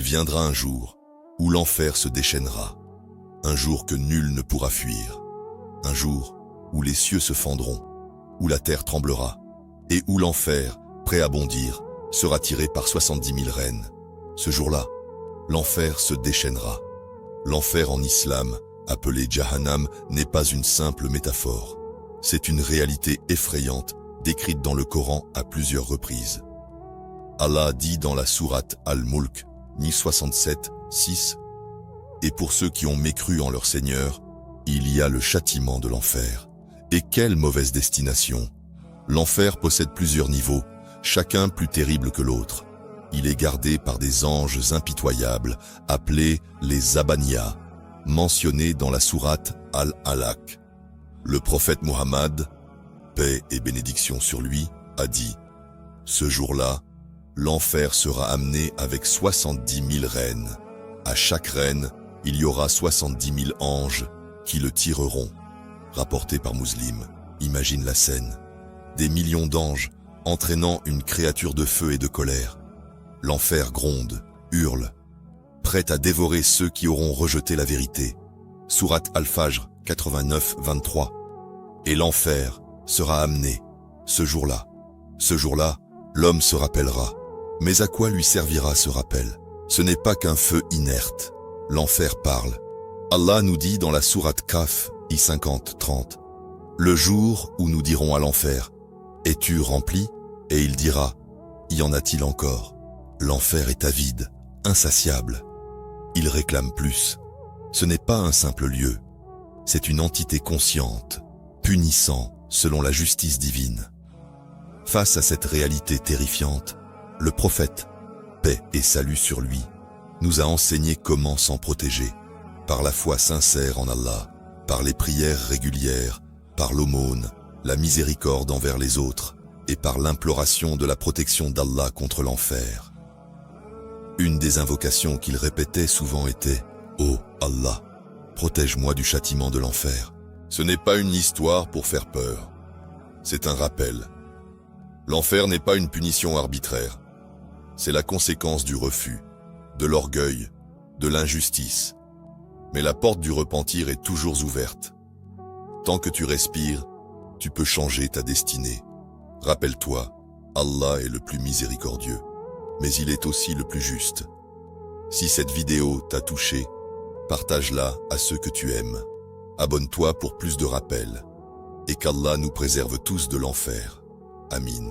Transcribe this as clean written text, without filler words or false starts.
viendra un jour où l'enfer se déchaînera, un jour que nul ne pourra fuir, un jour où les cieux se fendront, où la terre tremblera, et où l'enfer, prêt à bondir, sera tiré par 70 000 reines. Ce jour-là, l'enfer se déchaînera. L'enfer en islam, appelé Jahannam, n'est pas une simple métaphore. C'est une réalité effrayante, décrite dans le Coran à plusieurs reprises. Allah dit dans la sourate Al-Mulk, 67, 6, « Et pour ceux qui ont mécru en leur Seigneur, il y a le châtiment de l'enfer. Et quelle mauvaise destination! L'enfer possède plusieurs niveaux, chacun plus terrible que l'autre. Il est gardé par des anges impitoyables, appelés les Abaniya, mentionnés dans la sourate Al-Alaq. Le prophète Muhammad, paix et bénédiction sur lui, a dit « Ce jour-là, l'enfer sera amené avec 70 000 reines. À chaque reine, il y aura 70 000 anges qui le tireront. » Rapporté par Muslim, imagine la scène. Des millions d'anges entraînant une créature de feu et de colère. L'enfer gronde, hurle, prêt à dévorer ceux qui auront rejeté la vérité. Sourate Al-Fajr 89, 23. Et l'enfer sera amené, ce jour-là. Ce jour-là, l'homme se rappellera. Mais à quoi lui servira ce rappel? Ce n'est pas qu'un feu inerte. L'enfer parle. Allah nous dit dans la sourate Kaf, I50, 30. Le jour où nous dirons à l'enfer, « Es-tu rempli ?» Et il dira, « Y en a-t-il encore ?» L'enfer est avide, insatiable. Il réclame plus. Ce n'est pas un simple lieu. C'est une entité consciente, punissant selon la justice divine. Face à cette réalité terrifiante, le prophète, paix et salut sur lui, nous a enseigné comment s'en protéger, par la foi sincère en Allah, par les prières régulières, par l'aumône, la miséricorde envers les autres, et par l'imploration de la protection d'Allah contre l'enfer. Une des invocations qu'il répétait souvent était « Oh Allah, protège-moi du châtiment de l'enfer ». Ce n'est pas une histoire pour faire peur. C'est un rappel. L'enfer n'est pas une punition arbitraire. C'est la conséquence du refus, de l'orgueil, de l'injustice. Mais la porte du repentir est toujours ouverte. Tant que tu respires, tu peux changer ta destinée. Rappelle-toi, Allah est le plus miséricordieux, mais il est aussi le plus juste. Si cette vidéo t'a touché, partage-la à ceux que tu aimes. Abonne-toi pour plus de rappels. Et qu'Allah nous préserve tous de l'enfer. Amin.